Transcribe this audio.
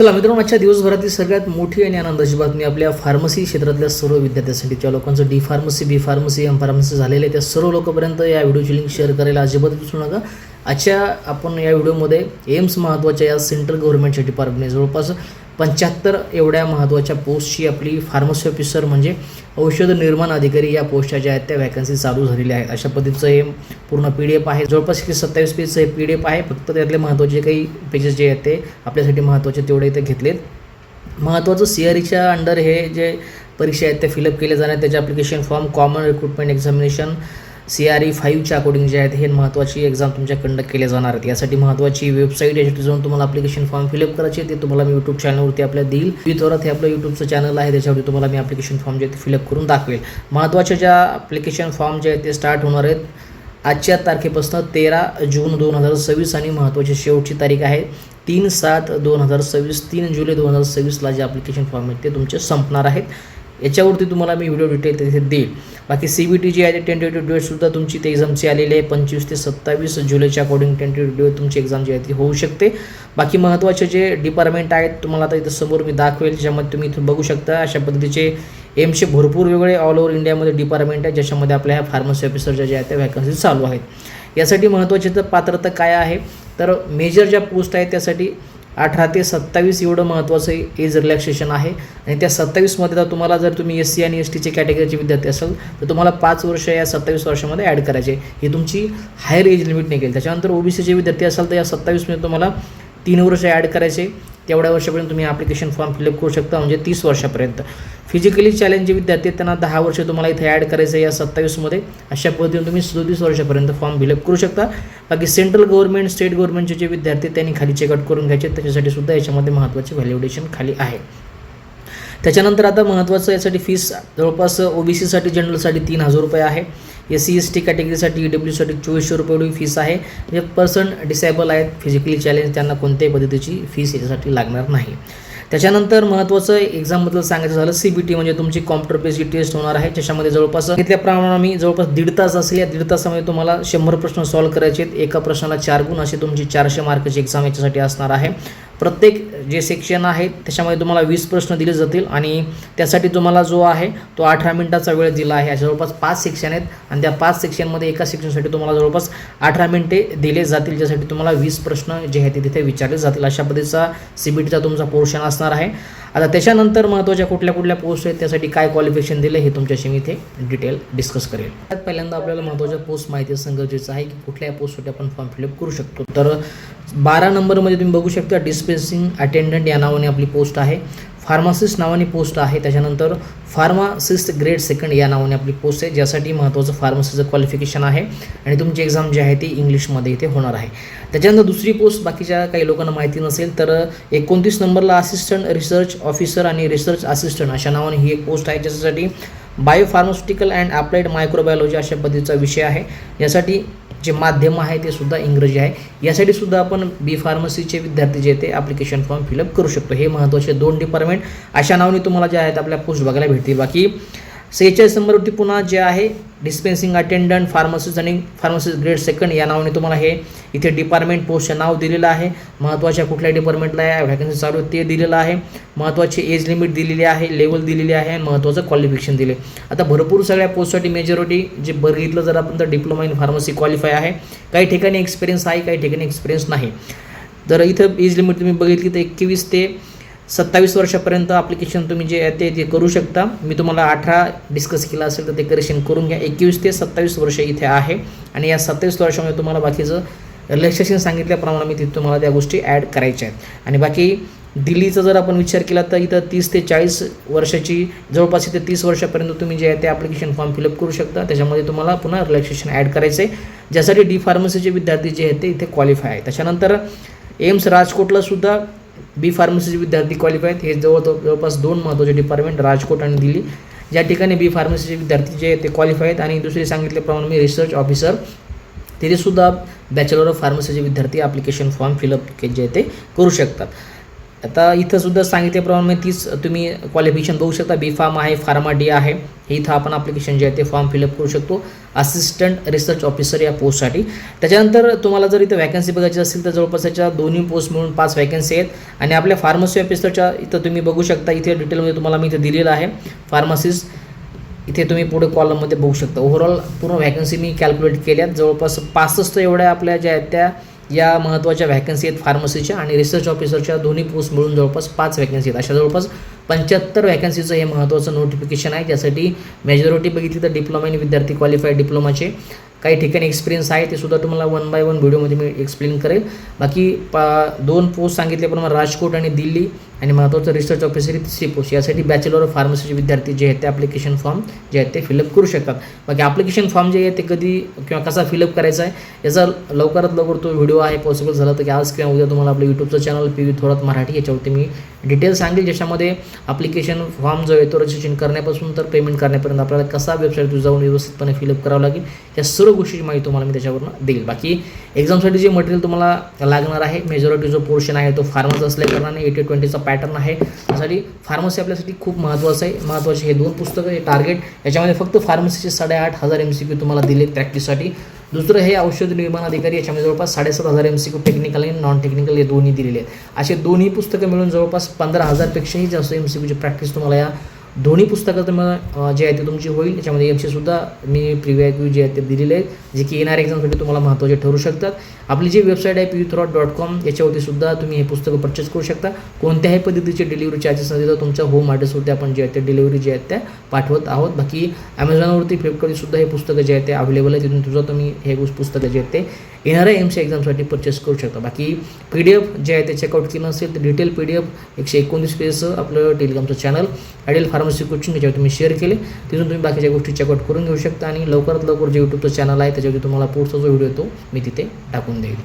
चला मित्रांनो, आजच्या दिवसभरातील सगळ्यात मोठी आणि आनंदाची बातमी आपल्या फार्मसी क्षेत्रातल्या सर्व विद्यार्थ्यांसाठी, ज्या लोकांचं डी फार्मसी, बी फार्मसी, एम फार्मसी झालेलं आहे त्या सर्व लोकांपर्यंत या व्हिडिओची लिंक शेअर करायला अजिबात विसरू नका. आजच्या आपण या व्हिडिओमध्ये एम्स महत्त्वाच्या या सेंट्रल गव्हर्नमेंटच्या डिपार्टमेंट जवळपास 75 एवढ्या महत्त्वाच्या पोस्टची आपली फार्मसी ऑफिसर म्हणजे औषध निर्माण अधिकारी या पोस्टच्या ज्या आहेत त्या वॅकन्सी चालू झालेल्या आहेत. अशा पद्धतीचं हे पूर्ण PDF आहे. जवळपास 27 पेजचं हे PDF आहे. फक्त त्यातले महत्त्वाचे काही पेजेस जे आहेत ते आपल्यासाठी महत्त्वाचे तेवढे इथे घेतलेत. महत्त्वाचं CREच्या अंडर हे जे परीक्षा आहेत त्या फिलअप केल्या जाणार. त्याचे application form, common recruitment examination CRE 5च्या अकॉर्डिंग जे आहेत हे महत्त्वाची एक्झाम तुमच्या कंडक्ट केल्या जाणार आहेत. यासाठी महत्त्वाची वेबसाईट याच्यासाठी जाऊन तुम्हाला ॲप्लिकेशन फॉर्म फिलअप करायचे ते तुम्हाला मी यूट्यूब चॅनलवरती आपल्या देईल. थोरात हे आपलं यूट्यूबचं चॅनल आहे, त्याच्यावरती तुम्हाला मी ॲप्लिकेशन फॉर्म जे ते फिलअप करून दाखवेल. महत्त्वाच्या ज्या ॲप्लिकेशन फॉर्म जे आहेत ते स्टार्ट होणार आहेत आजच्या तारखेपासून 13 जून 2026 आणि महत्त्वाची शेवटची तारीख आहे 3/7/2026. 3 जुलै 2026ला जे ॲप्लिकेशन फॉर्म आहेत ते तुमचे संपणार आहेत. याच्यावरती तुम्हाला मी व्हिडिओ डिटेल तिथे देईल. बाकी CBT जी आहे ते टेंटेटिव्ह डेटसुद्धा तुमची ते एक्झामची आलेली आहे 25 ते 27 जुलैच्या अकॉर्डिंग टेंटेटिव्ह डेट तुमची एक्झाम जी आहे ती होऊ शकते. बाकी महत्त्वाचे जे डिपार्टमेंट आहेत तुम्हाला आता इथं समोर मी दाखवेल, ज्याच्यामध्ये तुम्ही इथून बघू शकता. अशा पद्धतीचे एम्सचे भरपूर वेगळे ऑल ओव्हर इंडियामध्ये डिपार्टमेंट आहेत ज्याच्यामध्ये आपल्या ह्या फार्मसी ऑफिसरच्या ज्या आहेत त्या वॅकन्सी चालू आहेत. यासाठी महत्त्वाची तर पात्रता काय आहे तर मेजर ज्या पोस्ट आहेत त्यासाठी 18 ते 27 एवढं महत्त्वाचं एज रिलॅक्सेशन आहे. आणि त्या 27मध्ये तर तुम्हाला जर तुम्ही SC आणि STचे कॅटेगरीचे विद्यार्थी असाल तर तुम्हाला 5 वर्ष या 27 वर्षामध्ये ॲड करायचे. ही तुमची हायर एज लिमिट निघेल. त्याच्यानंतर OBCचे विद्यार्थी असाल तर या 27मध्ये तुम्हाला 3 वर्ष ॲड करायचे. तेवढ्या वर्षापर्यंत तुम्ही ॲप्लिकेशन फॉर्म फिलअप करू शकता, म्हणजे 30 वर्षापर्यंत. फिजिकली चॅलेंज जे विद्यार्थी आहेत त्यांना 10 वर्ष तुम्हाला इथे ॲड करायचं आहे या 27मध्ये. अशा पद्धतीने तुम्ही 37 वर्षापर्यंत फॉर्म फिलअप करू शकता. बाकी सेंट्रल गव्हर्नमेंट, स्टेट गव्हर्नमेंटचे जे विद्यार्थी त्यांनी खाली चेकआउट करून घ्यायचे, त्याच्यासाठी सुद्धा याच्यामध्ये महत्त्वाचे व्हॅलिडेशन खाली आहे. त्याच्यानंतर आता महत्त्वाचं यासाठी फीस जवळपास OBCसाठी जनरलसाठी 3,000 रुपये आहे. SC ST कॅटेगरीसाठी EWसाठी 2400 रुपये एवढी फीस आहे. म्हणजे पर्सन डिसेबल आहेत, फिजिकली चॅलेंज, त्यांना कोणत्याही पद्धतीची फीस याच्यासाठी लागणार नाही. त्याच्यानंतर महत्त्वाचं एक्झामबद्दल सांगायचं झालं CBT म्हणजे तुमची कॉम्प्युटर बेस्ड टेस्ट होणार आहे. ज्याच्यामध्ये जवळपास सांगितल्याप्रमाणे मी जवळपास 1.5 तास असेल. या 1.5 तासामध्ये तुम्हाला 100 प्रश्न सॉल्व्ह करायचे आहेत. एका प्रश्नाला 4 गुण अशी तुमची 400 मार्काची एक्झाम याच्यासाठी असणार आहे. प्रत्येक जे सेक्शन आहे त्याच्यामध्ये तुम्हाला 20 प्रश्न दिले जातील आणि त्यासाठी तुम्हाला जो आहे तो 18 मिनिटाचा वेळ दिला आहे. जवळपास 5 सेक्शन आहेत आणि त्या 5 सेक्शनमध्ये एका सेक्शनसाठी तुम्हाला जवळपास 18 मिनिटे दिले जातील, ज्यासाठी तुम्हाला 20 प्रश्न जे आहेत ते तिथे विचारले जातील. अशा पद्धतीचा CBTचा तुमचा पोर्शन असणार आहे. आता त्याच्यानंतर महत्त्वाच्या कुठल्या पोस्ट आहेत त्यासाठी काय क्वालिफिकेशन दिलं हे तुमच्याशी मी इथे डिटेल डिस्कस करेल. पहिल्यांदा आपल्याला महत्त्वाच्या पोस्ट माहिती असणं गरजेचं आहे की कुठल्या पोस्टसाठी आपण फॉर्म फिलअप करू शकतो. तर 12 नंबरमध्ये तुम्ही बघू शकता डिस्पेन्सिंग अटेंडंट या नावाने आपली पोस्ट आहे. फार्मासिस्ट नावाने पोस्ट आहे. त्याच्यानंतर फार्मासिस्ट ग्रेड 2 या नावाने आपली पोस्ट आहे, ज्यासाठी महत्त्वाचं फार्मसीचं क्वालिफिकेशन आहे आणि तुमची एक्झाम जी आहे ती इंग्लिशमध्ये इथे होणार आहे. त्याच्यानंतर दुसरी पोस्ट बाकीच्या काही लोकांना माहिती नसेल तर 29 नंबरला असिस्टंट रिसर्च ऑफिसर आणि रिसर्च असिस्टंट अशा नावाने ही एक पोस्ट आहे, ज्याच्यासाठी बायोफार्मास्युटिकल अँड अप्लाइड मायक्रोबायोलॉजी अशा पद्धतीचा विषय आहे. यासाठी जे माध्यम आहे ते सुद्धा इंग्रजी आहे. यासाठी सुद्धा आपण बी फार्मसीचे विद्यार्थी जे ते ॲप्लिकेशन फॉर्म फिलअप करू शकतो. हे महत्त्वाचे 2 डिपार्टमेंट अशा नावाने तुम्हाला जे आहेत आपल्या पोस्ट बघायला भेटतील. बाकी 46 नंबरवरती पुन्हा जे आहे डिस्पेन्सिंग अटेंडंट फार्मसिस्ट आणि फार्मसिस्ट ग्रेड 2 या नावाने तुम्हाला हे इथे डिपार्टमेंट पोस्टचं नाव दिलेलं आहे. महत्त्वाच्या कुठल्या डिपार्टमेंटला या व्हॅकन्सी चालू आहे ते दिलेलं आहे. महत्त्वाची एज लिमिट दिलेली आहे, लेवल दिलेली आहे आणि महत्त्वाचं क्वालिफिकेशन दिले. आता भरपूर सगळ्या पोस्टसाठी मेजॉरिटी जे बघितलं जर आपण तर डिप्लोमा इन फार्मसी क्वालिफाय आहे. काही ठिकाणी एक्सपिरियन्स आहे, काही ठिकाणी एक्सपिरियन्स नाही. तर इथं एज लिमिट तुम्ही बघितली तर 21 ते 27 वर्षापर्यंत ॲप्लिकेशन तुम्ही जे आहे ते करू शकता. मी तुम्हाला 18 डिस्कस केलं असेल तर ते करेक्शन करून घ्या. 21 ते 27 वर्ष इथे आहे आणि या 27 वर्षामध्ये तुम्हाला बाकीचं रिलॅक्सेशन सांगितल्याप्रमाणे मी तिथे तुम्हाला त्या गोष्टी ॲड करायच्या आहेत. आणि बाकी दिल्लीचा जर आपण विचार केला तर इथं 30 ते 40 वर्षाची जवळपास इथे 30 वर्षापर्यंत तुम्ही जे आहे ते ॲप्लिकेशन फॉर्म फिलअप करू शकता. त्याच्यामध्ये तुम्हाला पुन्हा रिलॅक्सेशन ॲड करायचं आहे, ज्यासाठी डी फार्मसीचे विद्यार्थी जे आहेत ते इथे क्वालिफाय आहे. त्याच्यानंतर एम्स राजकोटला सुद्धा बी फार्मसीचे विद्यार्थी क्वालिफाय आहेत. हे जवळपास 2 महत्त्वाचे डिपार्टमेंट राजकोट आणि दिल्ली, ज्या ठिकाणी बी फार्मसीचे विद्यार्थी जे आहेत ते क्वालिफाय आहेत. आणि दुसरे सांगितल्याप्रमाणे मी रिसर्च ऑफिसर तिथेसुद्धा बॅचलर ऑफ फार्मसीचे विद्यार्थी ॲप्लिकेशन फॉर्म फिलअप जे आहे ते करू शकतात. आता इथं सुद्धा सांगितल्याप्रमाणे तीच तुम्ही क्वालिफिकेशन बघू शकता. बी फार्म आहे, फार्मा डी आहे. हे इथं आपण ॲप्लिकेशन जे आहे ते फॉर्म फिलअप करू शकतो असिस्टंट रिसर्च ऑफिसर या पोस्टसाठी. त्याच्यानंतर तुम्हाला जर इथं वॅकन्सी बघायची असेल तर जवळपास याच्या दोन्ही पोस्ट मिळून 5 वॅकन्सी आहेत. आणि आपल्या फार्मसी ऑफिसरच्या इथं तुम्ही बघू शकता, इथे डिटेलमध्ये तुम्हाला मी इथं दिलेलं आहे फार्मसिस्ट. इथे तुम्ही पुढे कॉलममध्ये बघू शकता. ओव्हरऑल पूर्ण वॅकन्सी मी कॅल्क्युलेट केल्यात. जवळपास 65 एवढ्या आपल्या ज्या आहेत त्या या महत्त्वाच्या वॅकन्सी आहेत फार्मसीच्या आणि रिसर्च ऑफिसरच्या दोन्ही पोस्ट मिळून जवळपास 5 वॅकन्सी आहेत. अशा जवळपास 75 वॅकन्सीचं हे महत्त्वाचं नोटिफिकेशन आहे. ज्यासाठी मेजॉरिटी बघितली तर डिप्लोमा आणि विद्यार्थी क्वालिफाईड डिप्लोमाचे. काही ठिकाणी एक्सपिरियन्स आहे ते सुद्धा तुम्हाला 1 बाय 1 व्हिडिओमध्ये मी एक्सप्लेन करेल. बाकी 2 पोस्ट सांगितल्याप्रमाणे राजकोट आणि दिल्ली आणि महत्त्वाचं रिसर्च ऑफिसर ही 3री पोस्ट. यासाठी बॅचलर ऑफ फार्मसीचे विद्यार्थी जे आहेत ते ॲप्लिकेशन फॉर्म जे आहेत ते फिलअप करू शकतात. बाकी ॲप्लिकेशन फॉर्म जे आहे ते कधी किंवा कसा फिलअप करायचा आहे याचा लवकरात लवकर तो व्हिडिओ आहे पॉसिबल झाला तर की आज किंवा उद्या तुम्हाला आपलं यूट्यूबचं चॅनल PV थोरात मराठी याच्यावरती मी डिटेल सांगेल, ज्याच्यामध्ये ॲप्लिकेशन फॉर्म जो आहे तो रजिस्ट्रेशन करण्यापासून तर पेमेंट करण्यापर्यंत आपल्याला कसा वेबसाईटवर जाऊन व्यवस्थितपणे फिलअप करावं लागेल या सर्व गोष्टीची माहिती तुम्हाला मी त्याच्यावरून देईल. बाकी एक्झामसाठी जे मटेरियल तुम्हाला लागणार आहे मेजॉरिटी जो पोर्शन आहे तो फार्मसी असल्याकारणाने 80-20चा पॅटर्न आहे. त्यासाठी फार्मसी आपल्यासाठी खूप महत्त्वाचं आहे. महत्त्वाचे हे 2 पुस्तकं हे टार्गेट. याच्यामध्ये फक्त फार्मसीचे 8,500 MCQ तुम्हाला दिले प्रॅक्टिससाठी. दुसरं हे औषध निर्माण अधिकारी, याच्यामध्ये जवळपास 7,500 MCQ टेक्निकल आणि नॉन टेक्निकल हे दोन्ही दिलेले आहेत. असे दोन्ही पुस्तकं मिळून जवळपास 15,000पेक्षाही जास्त MCQची प्रॅक्टिस तुम्हाला या दोन्ही पुस्तकात जे आहे ते तुमची होईल. त्याच्यामध्ये MCसुद्धा मी प्रिव्ह्यू जे आहे ते दिलेले आहेत जे की येणाऱ्या एक्झामसाठी तुम्हाला महत्त्वाचे ठरू शकतात. आपली जी वेबसाईट आहे pvthorot.com याच्यावरती सुद्धा तुम्ही हे पुस्तकं परचेस करू शकता. कोणत्याही पद्धतीचे डिलिव्हरी चार्जेस न देता तुमच्या होम ॲड्रेसवरती आपण जे आहे ते डिलिव्हरी जे आहेत त्या पाठवत आहोत. बाकी ॲमेझॉनवरती फ्लिपकार्टवरती सुद्धा हे पुस्तकं जे आहे ते अवेलेबल आहे. तिथून तुझं तुम्ही हे पुस्तकं जे आहेत ते येणाऱ्या MC एक्झामसाठी परचेस करू शकता. बाकी PDF जे आहे ते चेकआउट केलं असेल तर डिटेल PDF 119 पेजचं आपलं टेलिग्रामचं चॅनल आयडियल फार्मसी कोचिंग याच्यावर तुम्ही शेअर केले. तिथून तुम्ही बाकीच्या गोष्टी चेकआउट करून घेऊ शकता. आणि लवकरात लवकर जे यूट्यूबचं चॅनल आहे त्याच्यावरती तुम्हाला पुढचा जो व्हिडिओ येतो मी तिथे टाकून देईल.